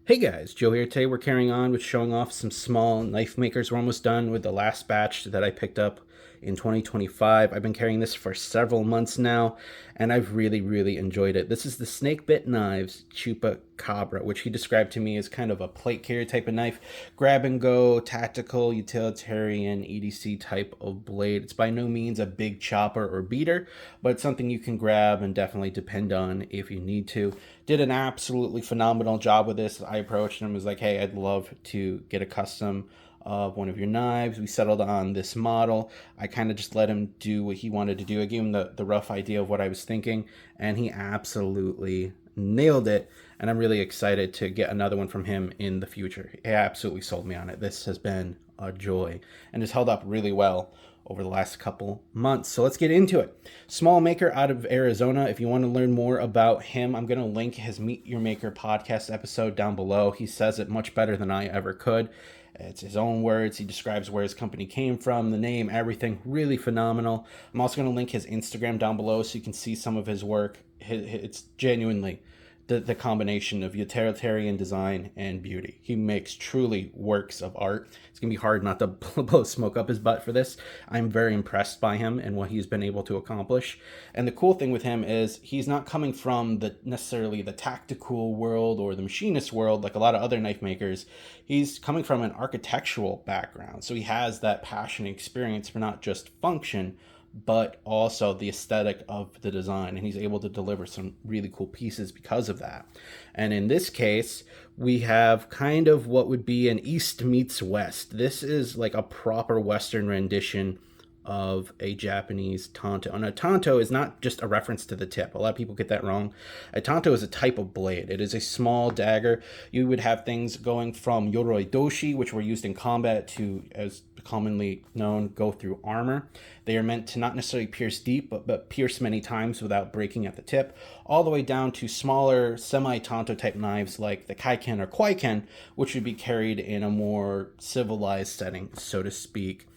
Hey guys, Joe here. Today we're carrying on with showing off some small knife makers. We're almost done with the last batch that I picked up in 2025. I've been carrying this for several months now, and I've really enjoyed it. This is the Snakebit Knives Chupacabra, which he described to me as kind of a plate carrier type of knife, grab and go, tactical, utilitarian, EDC type of blade. It's by no means a big chopper or beater, but it's something you can grab and definitely depend on if you need to. Did an absolutely phenomenal job with this. I approached him and was like, hey, I'd love to get a custom of one of your knives. We settled on this model. I kind of just let him do what he wanted to do. I gave him the rough idea of what I was thinking, and he absolutely nailed it. And I'm really excited to get another one from him in the future. He absolutely sold me on it. This has been a joy and has held up really well over the last couple months. So let's get into it. Small maker out of Arizona. If you want to learn more about him, I'm going to link his Meet Your Maker podcast episode down below. He says it much better than I ever could. It's his own words. He describes where his company came from, the name, everything. Really phenomenal. I'm also going to link his Instagram down below so you can see some of his work. It's genuinely the combination of utilitarian design and beauty. He makes truly works of art. It's gonna be hard not to blow smoke up his butt for this. I'm very impressed by him and what he's been able to accomplish. And the cool thing with him is he's not coming from necessarily the tactical world or the machinist world like a lot of other knife makers. He's coming from an architectural background. So he has that passion and experience for not just function, but also the aesthetic of the design, and he's able to deliver some really cool pieces because of that. And in this case, we have kind of what would be an East meets West. This is like a proper Western rendition of a Japanese tanto. And a tanto is not just a reference to the tip. A lot of people get that wrong. A tanto is a type of blade. It is a small dagger. You would have things going from yoroi doshi, which were used in combat, to, as commonly known, go through armor. They are meant to not necessarily pierce deep, but pierce many times without breaking at the tip, all the way down to smaller semi-tanto type knives like the kaiken or kwaiken, which would be carried in a more civilized setting, so to speak,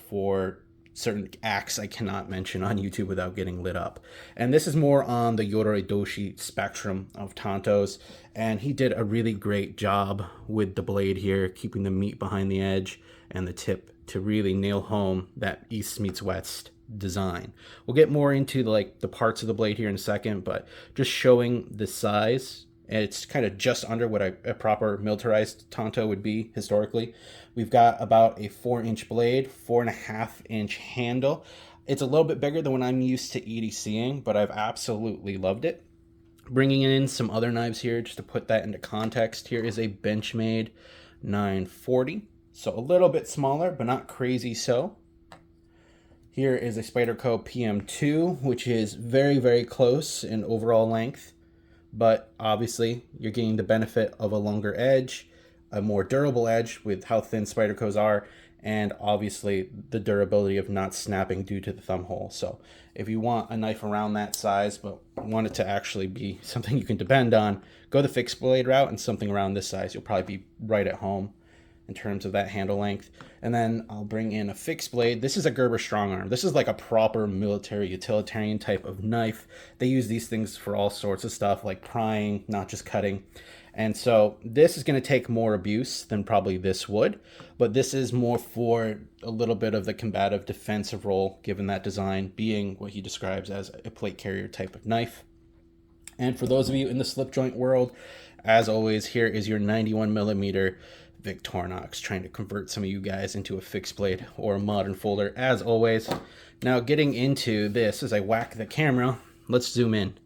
for certain acts I cannot mention on YouTube without getting lit up. And this is more on the yoroi doshi spectrum of tantos, and he did a really great job with the blade here, keeping the meat behind the edge and the tip to really nail home that East meets West design. We'll get more into the parts of the blade here in a second, but just showing the size. It's kind of just under what a proper militarized tanto would be historically. We've got about a 4-inch blade, 4.5-inch handle. It's a little bit bigger than what I'm used to EDCing, but I've absolutely loved it. Bringing in some other knives here just to put that into context. Here is a Benchmade 940. So a little bit smaller, but not crazy so. Here is a Spyderco PM2, which is very close in overall length. But obviously you're getting the benefit of a longer edge, a more durable edge with how thin Spydercos are, and obviously the durability of not snapping due to the thumb hole. So if you want a knife around that size but want it to actually be something you can depend on, go the fixed blade route, and something around this size you'll probably be right at home in terms of that handle length. And then I'll bring in a fixed blade. This is a Gerber strong arm. This is like a proper military utilitarian type of knife. They use these things for all sorts of stuff like prying, not just cutting. And so this is going to take more abuse than probably this would, but this is more for a little bit of the combative defensive role, given that design being what he describes as a plate carrier type of knife. And for those of you in the slip joint world, as always, here is your 91mm Victorinox, trying to convert some of you guys into a fixed blade or a modern folder, as always. Now getting into this, as I whack the camera, let's zoom in.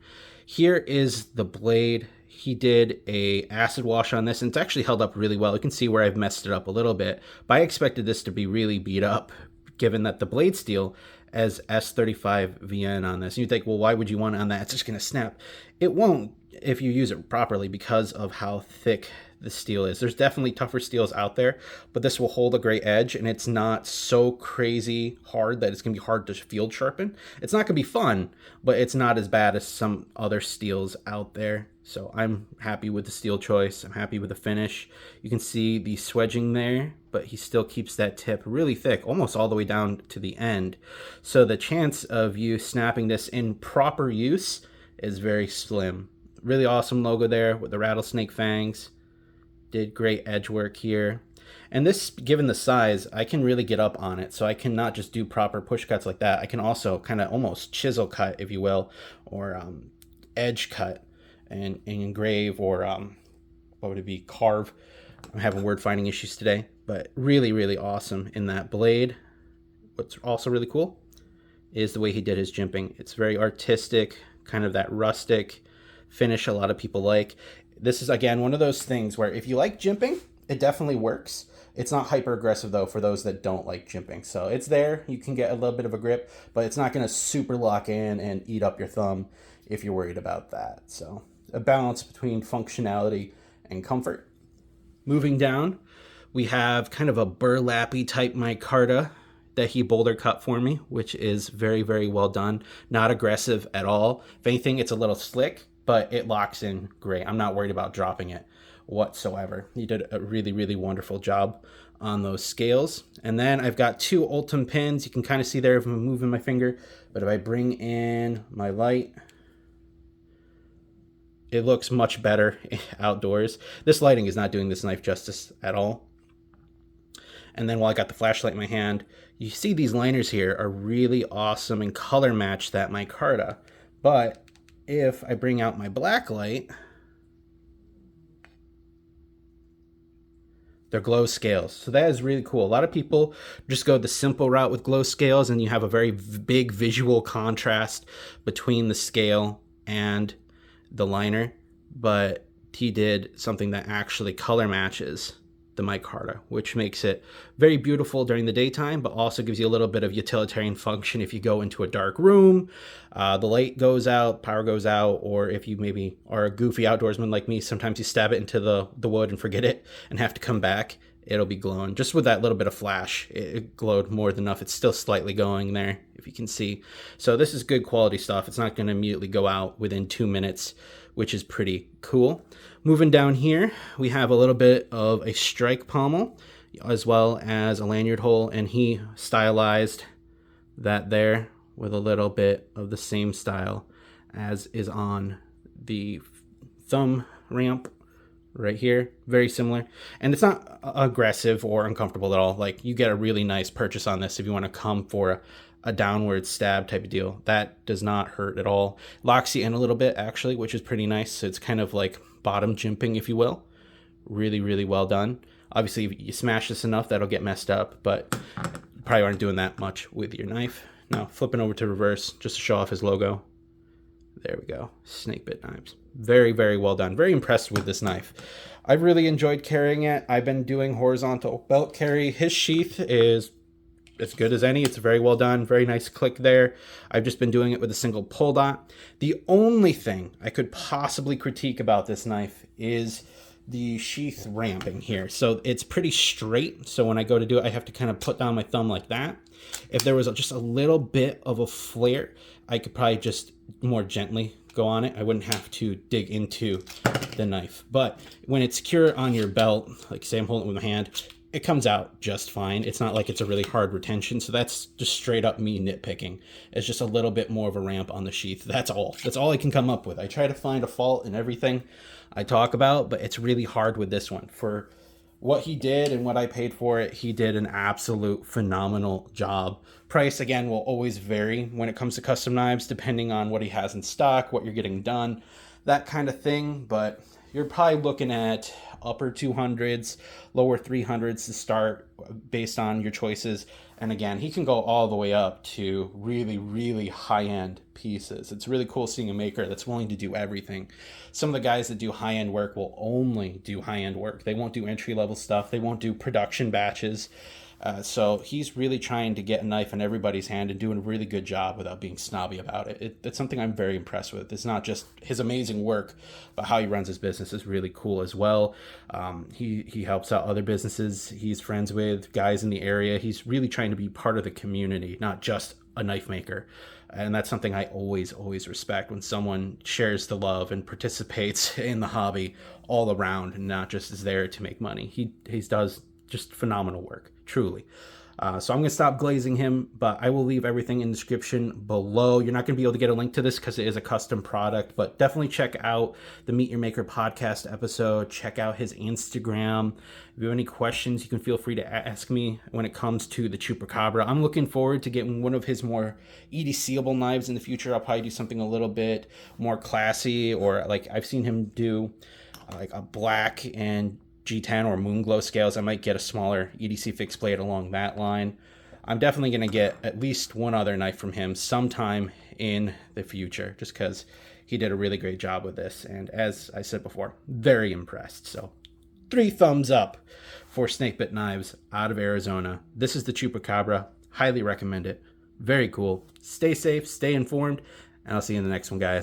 Here is the blade. He did a acid wash on this, and it's actually held up really well. You can see where I've messed it up a little bit, but I expected this to be really beat up, given that the blade steel as S35 VN on this. And you think, well, why would you want it on that? It's just going to snap. It won't if you use it properly because of how thick the steel is. There's definitely tougher steels out there, but this will hold a great edge, and it's not so crazy hard that it's going to be hard to field sharpen. It's not going to be fun, but it's not as bad as some other steels out there. So I'm happy with the steel choice. I'm happy with the finish. You can see the swedging there, but he still keeps that tip really thick, almost all the way down to the end. So the chance of you snapping this in proper use is very slim. Really awesome logo there with the rattlesnake fangs. Did great edge work here. And this, given the size, I can really get up on it. So I can not just do proper push cuts like that. I can also kind of almost chisel cut, if you will, or edge cut and engrave, or what would it be, carve. I'm having word finding issues today, but really, really awesome in that blade. What's also really cool is the way he did his jimping. It's very artistic, kind of that rustic finish a lot of people like. This is, again, one of those things where if you like jimping, it definitely works. It's not hyper aggressive though for those that don't like jimping. So it's there, you can get a little bit of a grip, but it's not gonna super lock in and eat up your thumb if you're worried about that. So a balance between functionality and comfort. Moving down, we have kind of a burlappy type micarta that he boulder cut for me, which is very, very well done. Not aggressive at all. If anything, it's a little slick, but it locks in great. I'm not worried about dropping it whatsoever. He did a really, really wonderful job on those scales. And then I've got two Ultim pins. You can kind of see there if I'm moving my finger, but if I bring in my light, it looks much better outdoors. This lighting is not doing this knife justice at all. And then while I got the flashlight in my hand, you see these liners here are really awesome and color match that micarta. But if I bring out my black light, they're glow scales. So that is really cool. A lot of people just go the simple route with glow scales, and you have a very big visual contrast between the scale and the liner, but he did something that actually color matches the micarta, which makes it very beautiful during the daytime, but also gives you a little bit of utilitarian function if you go into a dark room, the light goes out, power goes out, or if you maybe are a goofy outdoorsman like me, sometimes you stab it into the wood and forget it and have to come back, it'll be glowing. Just with that little bit of flash, it glowed more than enough. It's still slightly going there, if you can see. So this is good quality stuff. It's not going to immediately go out within 2 minutes, which is pretty cool. Moving down here, we have a little bit of a strike pommel, as well as a lanyard hole, and he stylized that there with a little bit of the same style as is on the thumb ramp right here. Very similar, and it's not aggressive or uncomfortable at all. Like, you get a really nice purchase on this if you want to come for a downward stab type of deal. That does not hurt at all. Locks you in a little bit, actually, which is pretty nice. So it's kind of like bottom jimping, if you will. Really, really well done. Obviously, if you smash this enough, that'll get messed up, but you probably aren't doing that much with your knife. Now, flipping over to reverse, just to show off his logo. There we go. Snakebit Knives. Very, very well done. Very impressed with this knife. I've really enjoyed carrying it. I've been doing horizontal belt carry. His sheath is as good as any. It's very well done. Very nice click there. I've just been doing it with a single pull dot. The only thing I could possibly critique about this knife is the sheath ramping here. So it's pretty straight. So when I go to do it, I have to kind of put down my thumb like that. If there was just a little bit of a flare, I could probably just more gently go on it. I wouldn't have to dig into the knife. But when it's secure on your belt, like say I'm holding it with my hand, it comes out just fine. It's not like it's a really hard retention. So that's just straight up me nitpicking. It's just a little bit more of a ramp on the sheath. That's all. That's all I can come up with. I try to find a fault in everything I talk about, but it's really hard with this one. For what he did and what I paid for it, he did an absolute phenomenal job. Price, again, will always vary when it comes to custom knives, depending on what he has in stock, what you're getting done, that kind of thing. But you're probably looking at upper 200s, lower 300s to start based on your choices. And again, he can go all the way up to really, really high-end pieces. It's really cool seeing a maker that's willing to do everything. Some of the guys that do high-end work will only do high-end work. They won't do entry-level stuff. They won't do production batches. So he's really trying to get a knife in everybody's hand and doing a really good job without being snobby about it. It's something I'm very impressed with. It's not just his amazing work, but how he runs his business is really cool as well. He helps out other businesses he's friends with, guys in the area. He's really trying to be part of the community, not just a knife maker. And that's something I always respect, when someone shares the love and participates in the hobby all around and not just is there to make money. He does just phenomenal work, truly. So I'm going to stop glazing him, but I will leave everything in the description below. You're not going to be able to get a link to this because it is a custom product, but definitely check out the Meet Your Maker podcast episode. Check out his Instagram. If you have any questions, you can feel free to ask me when it comes to the Chupacabra. I'm looking forward to getting one of his more EDCable knives in the future. I'll probably do something a little bit more classy, or like I've seen him do like a black and G10 or Moonglow scales. I might get a smaller EDC fixed blade along that line. I'm definitely going to get at least one other knife from him sometime in the future, just because he did a really great job with this. And as I said before, very impressed. So 3 thumbs up for Snakebit Knives out of Arizona. This is the Chupacabra. Highly recommend it. Very cool. Stay safe, stay informed, and I'll see you in the next one, guys.